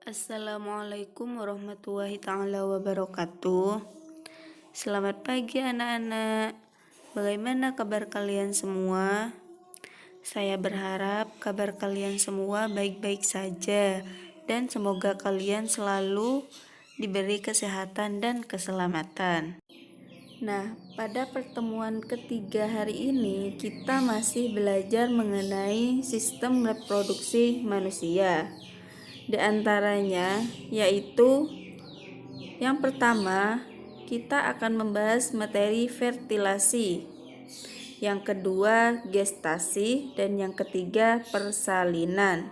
Assalamualaikum warahmatullahi ta'ala wabarakatuh. Selamat pagi anak-anak. Bagaimana kabar kalian semua? Saya berharap kabar kalian semua baik-baik saja dan semoga kalian selalu diberi kesehatan dan keselamatan. Nah, pada pertemuan ketiga hari ini kita masih belajar mengenai sistem reproduksi manusia. Di antaranya yaitu yang pertama kita akan membahas materi fertilasi, yang kedua gestasi, dan yang ketiga persalinan.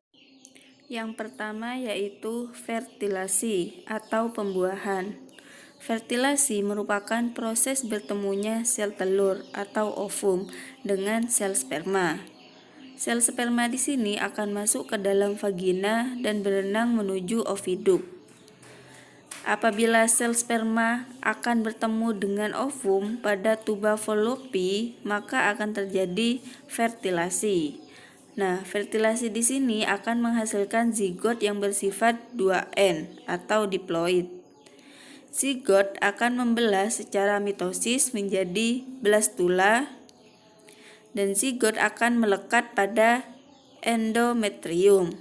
Yang pertama yaitu fertilasi atau pembuahan. Fertilasi merupakan proses bertemunya sel telur atau ovum dengan sel sperma. Sel sperma di sini akan masuk ke dalam vagina dan berenang menuju oviduk. Apabila sel sperma akan bertemu dengan ovum pada tuba Fallopi, maka akan terjadi fertilasi. Nah, fertilasi di sini akan menghasilkan zigot yang bersifat 2N atau diploid. Zigot akan membelah secara mitosis menjadi blastula dan zigot akan melekat pada endometrium.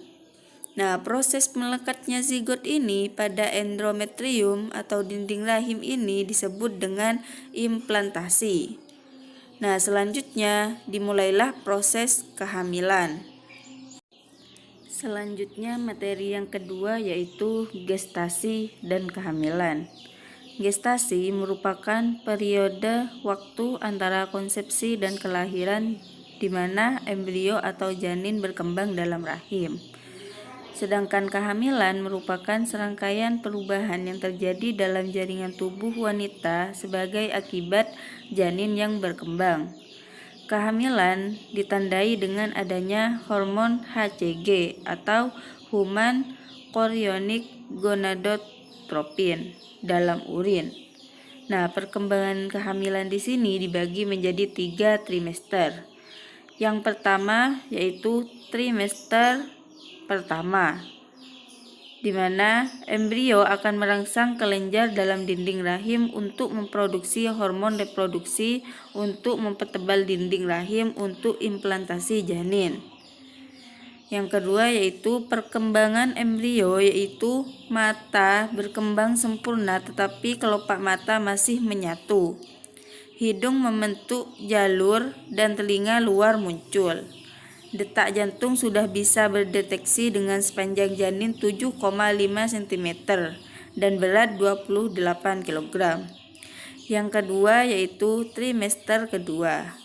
Nah, proses melekatnya zigot ini pada endometrium atau dinding rahim ini disebut dengan implantasi. Nah, selanjutnya dimulailah proses kehamilan. Selanjutnya materi yang kedua yaitu gestasi dan kehamilan. Gestasi merupakan periode waktu antara konsepsi dan kelahiran di mana embrio atau janin berkembang dalam rahim. Sedangkan kehamilan merupakan serangkaian perubahan yang terjadi dalam jaringan tubuh wanita sebagai akibat janin yang berkembang. Kehamilan ditandai dengan adanya hormon HCG atau Human Chorionic Gonadotropin dalam urin. Nah, perkembangan kehamilan di sini dibagi menjadi 3 trimester. Yang pertama yaitu trimester pertama, di mana embrio akan merangsang kelenjar dalam dinding rahim untuk memproduksi hormon reproduksi untuk mempertebal dinding rahim untuk implantasi janin. Yang kedua yaitu perkembangan embrio, yaitu mata berkembang sempurna tetapi kelopak mata masih menyatu. Hidung membentuk jalur dan telinga luar muncul. Detak jantung sudah bisa berdeteksi dengan sepanjang janin 7,5 cm dan berat 28 kg. Yang kedua yaitu trimester kedua.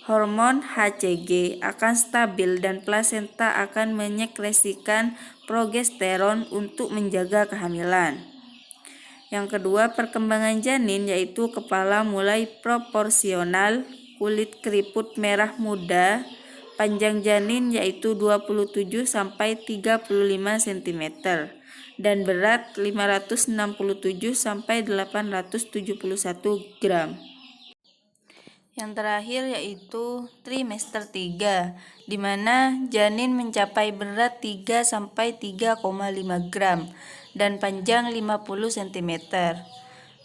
Hormon HCG akan stabil dan plasenta akan menyekresikan progesteron untuk menjaga kehamilan. Yang kedua, perkembangan janin yaitu kepala mulai proporsional, kulit keriput merah muda, panjang janin yaitu 27 sampai 35 cm dan berat 567 sampai 871 gram. Yang terakhir yaitu trimester 3, di mana janin mencapai berat 3 sampai 3,5 gram dan panjang 50 cm.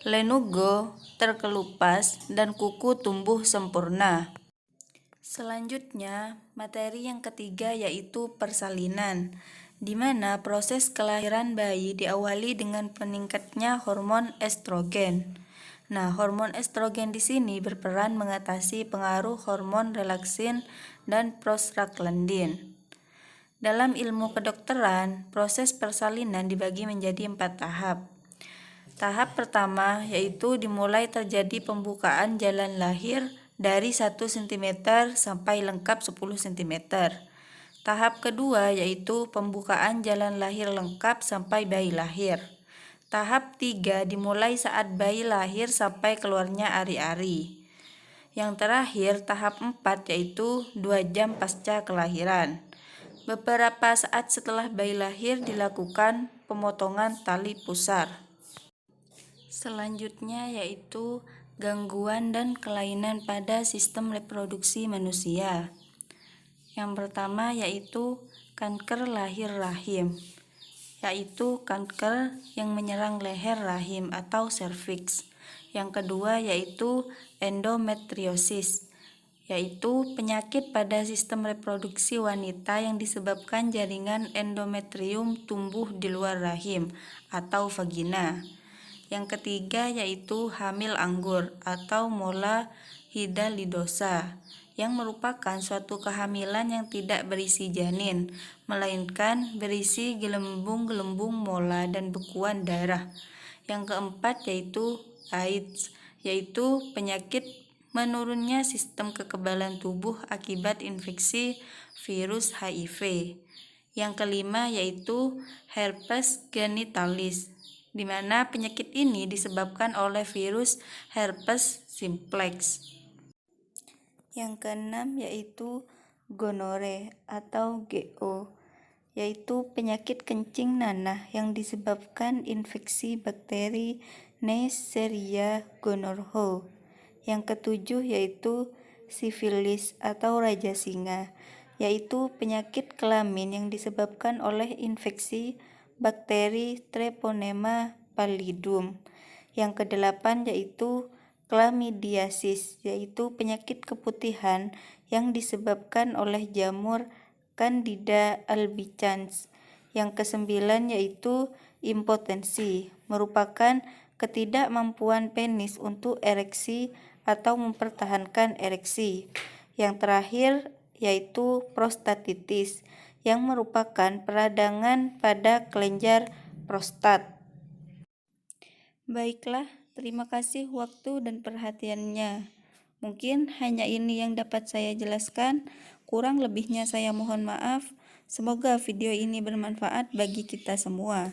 Lenugo terkelupas dan kuku tumbuh sempurna. Selanjutnya, materi yang ketiga yaitu persalinan, di mana proses kelahiran bayi diawali dengan meningkatnya hormon estrogen. Nah, hormon estrogen di sini berperan mengatasi pengaruh hormon relaksin dan prostaglandin. Dalam ilmu kedokteran, proses persalinan dibagi menjadi 4 tahap. Tahap pertama yaitu dimulai terjadi pembukaan jalan lahir dari 1 cm sampai lengkap 10 cm. Tahap kedua yaitu pembukaan jalan lahir lengkap sampai bayi lahir. Tahap 3 dimulai saat bayi lahir sampai keluarnya ari-ari. Yang terakhir tahap 4 yaitu 2 jam pasca kelahiran. Beberapa saat setelah bayi lahir dilakukan pemotongan tali pusar. Selanjutnya yaitu gangguan dan kelainan pada sistem reproduksi manusia. Yang pertama yaitu kanker lahir rahim. yaitu kanker yang menyerang leher rahim atau serviks. Yang kedua yaitu endometriosis, yaitu penyakit pada sistem reproduksi wanita yang disebabkan jaringan endometrium tumbuh di luar rahim atau vagina. Yang ketiga yaitu hamil anggur atau mola hidalidosa, yang merupakan suatu kehamilan yang tidak berisi janin, melainkan berisi gelembung-gelembung mola dan bekuan darah. Yang keempat yaitu AIDS, yaitu penyakit menurunnya sistem kekebalan tubuh akibat infeksi virus HIV. Yang kelima yaitu herpes genitalis, di mana penyakit ini disebabkan oleh virus herpes simplex. Yang keenam yaitu gonore atau GO, yaitu penyakit kencing nanah yang disebabkan infeksi bakteri Neisseria gonorrhoeae. Yang ketujuh yaitu sifilis atau raja singa, yaitu penyakit kelamin yang disebabkan oleh infeksi bakteri Treponema pallidum. Yang kedelapan yaitu chlamydiasis, yaitu penyakit keputihan yang disebabkan oleh jamur Candida albicans. Yang kesembilan yaitu impotensi, merupakan ketidakmampuan penis untuk ereksi atau mempertahankan ereksi. Yang terakhir yaitu prostatitis, yang merupakan peradangan pada kelenjar prostat. Baiklah, terima kasih waktu dan perhatiannya. Mungkin hanya ini yang dapat saya jelaskan, kurang lebihnya saya mohon maaf. Semoga video ini bermanfaat bagi kita semua.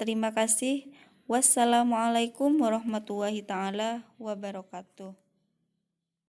Terima kasih. Wassalamualaikum warahmatullahi taala wabarakatuh.